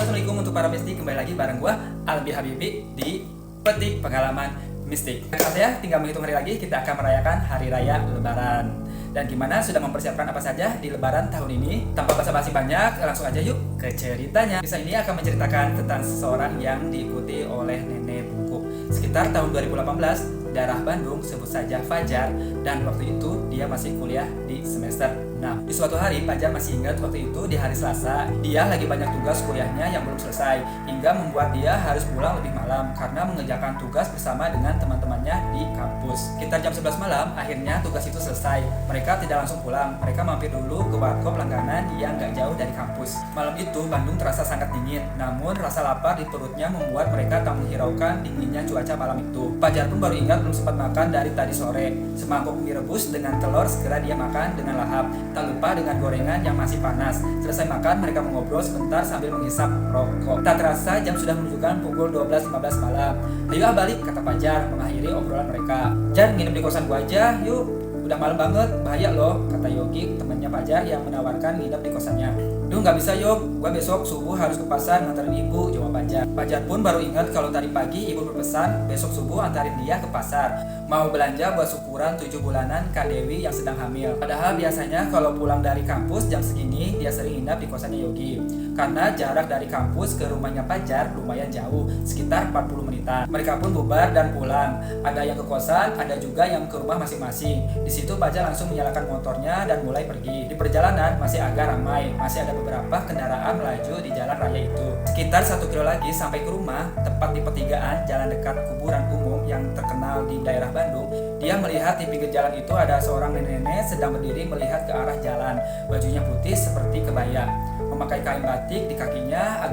Assalamualaikum untuk para mistik, kembali lagi bareng gua Albi Habibi di Petik Pengalaman Mistik. Saya tinggal menghitung hari lagi, kita akan merayakan Hari Raya Lebaran. Dan gimana sudah mempersiapkan apa saja di Lebaran tahun ini? Tanpa basa-basi banyak, langsung aja yuk ke ceritanya. Kisah ini akan menceritakan tentang seseorang yang diikuti oleh nenek bungkuk. Sekitar tahun 2018, daerah Bandung, sebut saja Fajar, dan waktu itu dia masih kuliah di semester 6. Di suatu hari, Fajar masih ingat waktu itu di hari Selasa, dia lagi banyak tugas kuliahnya yang belum selesai, hingga membuat dia harus pulang lebih malam karena mengerjakan tugas bersama dengan teman-temannya di kampus. Sekitar jam 11 malam, akhirnya tugas itu selesai. Mereka tidak langsung pulang, mereka mampir dulu ke warkop langganan yang gak jauh dari kampus. Malam itu, Bandung terasa sangat dingin, namun rasa lapar di perutnya membuat mereka tak menghiraukan dinginnya cuaca malam itu. Fajar pun baru ingat belum sempat makan dari tadi sore. Semangkuk mie rebus dengan telur segera dia makan dengan lahap. Tak lupa dengan gorengan yang masih panas. Selesai makan, mereka mengobrol sebentar sambil menghisap rokok. Tak terasa jam sudah menunjukkan pukul 12.15 malam. Ayo balik, kata Fajar mengakhiri obrolan mereka. Jar, nginep di kosan gua aja, yuk. Udah malam banget, bahaya loh, kata Yogi, temannya Fajar yang menawarkan nginep di kosannya. Duh, nggak bisa Yog, gua besok subuh harus ke pasar nganterin ibu, jawab Fajar. Fajar pun baru ingat kalau tadi pagi ibu berpesan besok subuh antarin dia ke pasar. Mau belanja buat syukuran 7 bulanan Kak Dewi yang sedang hamil. Padahal biasanya kalau pulang dari kampus jam segini dia sering nginap di kosannya Yogi. Karena jarak dari kampus ke rumahnya Fajar lumayan jauh, sekitar 40 menitan. Mereka pun bubar dan pulang. Ada yang ke kosan, ada juga yang ke rumah masing-masing. Di situ Fajar langsung menyalakan motornya dan mulai pergi. Di perjalanan masih agak ramai, masih ada beberapa kendaraan melaju di jalan raya itu. Sekitar 1 kilo lagi sampai ke rumah, tepat di pertigaan jalan dekat kuburan umum yang terkenal di daerah Bandung. Dia melihat di pinggir jalan itu ada seorang nenek-nenek sedang berdiri melihat ke arah jalan. Bajunya putih seperti kebaya, memakai kain batik di kakinya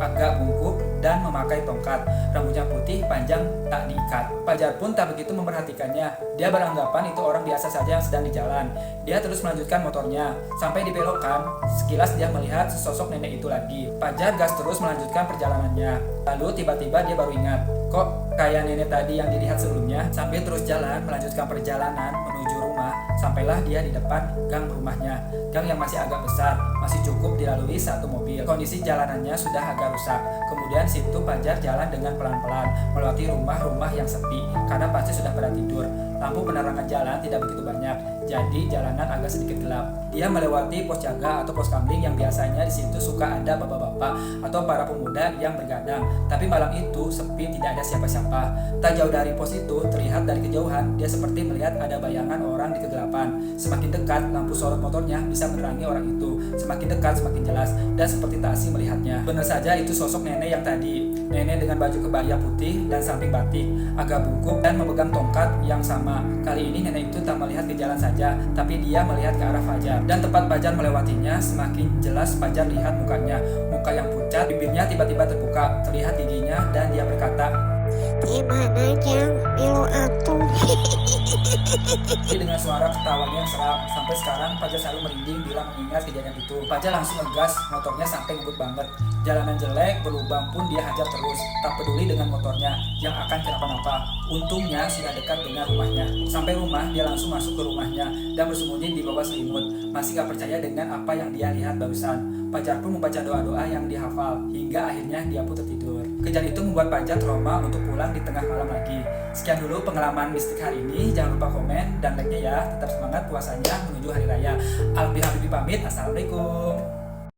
agak bungkuk dan memakai tongkat. Rambutnya putih panjang tak diikat. Fajar pun tak begitu memperhatikannya. Dia beranggapan itu orang biasa saja yang sedang di jalan. Dia terus melanjutkan motornya. Sampai di belokan, sekilas dia melihat sesosok nenek itu lagi. Fajar gas terus melanjutkan perjalanannya. Lalu tiba-tiba dia baru ingat, kok kayak nenek tadi yang dilihat sebelumnya. Sambil terus jalan melanjutkan perjalanan menuju rumah, sampailah dia di depan gang rumahnya. Gang yang masih agak besar, masih cukup dilalui satu mobil. Kondisi jalanannya sudah agak rusak. Kemudian situ Fajar jalan dengan pelan-pelan melewati rumah-rumah yang sepi karena pasti sudah pada tidur. Lampu penerangan jalan tidak begitu banyak, jadi jalanan agak sedikit gelap. Dia melewati pos jaga atau pos kamling yang biasanya di situ suka ada bapak-bapak atau para pemuda yang bergadang. Tapi malam itu sepi, tidak ada siapa-siapa. Tak jauh dari pos itu, terlihat dari kejauhan, dia seperti melihat ada bayangan orang di kegelapan. Semakin dekat, lampu sorot motornya bisa menerangi orang itu. Semakin dekat, semakin jelas, dan seperti tak asing melihatnya. Benar saja itu sosok nenek yang tadi. Nenek dengan baju kebaya putih dan samping batik, agak bungkuk dan memegang tongkat yang sama. Kali ini nenek itu tak melihat ke jalan saja, tapi dia melihat ke arah Fajar. Dan tepat Fajar melewatinya, semakin jelas Fajar lihat mukanya. Muka yang pucat, bibirnya tiba-tiba terbuka, terlihat giginya, dan dia berkata, "Gimana Jang, milu atuh." dengan suara ketawanya yang seram. Sampai sekarang Fajar selalu merinding bila mengingat kejadian itu. Fajar langsung ngegas motornya sampai ngebut banget. Jalanan jelek, berlubang pun dia hajar terus, tak peduli dengan motornya yang akan kenapa-napa. Untungnya sudah dekat dengan rumahnya. Sampai rumah, dia langsung masuk ke rumahnya dan bersembunyi di bawah selimut. Masih gak percaya dengan apa yang dia lihat barusan. Fajar pun membaca doa-doa yang dihafal, hingga akhirnya dia pun tertidur. Kejadian itu membuat Fajar trauma untuk pulang di tengah malam lagi. Sekian dulu pengalaman mistik hari ini. Jangan lupa komen dan like-nya ya. Tetap semangat puasanya menuju hari raya. Albi Habibi pamit. Assalamualaikum.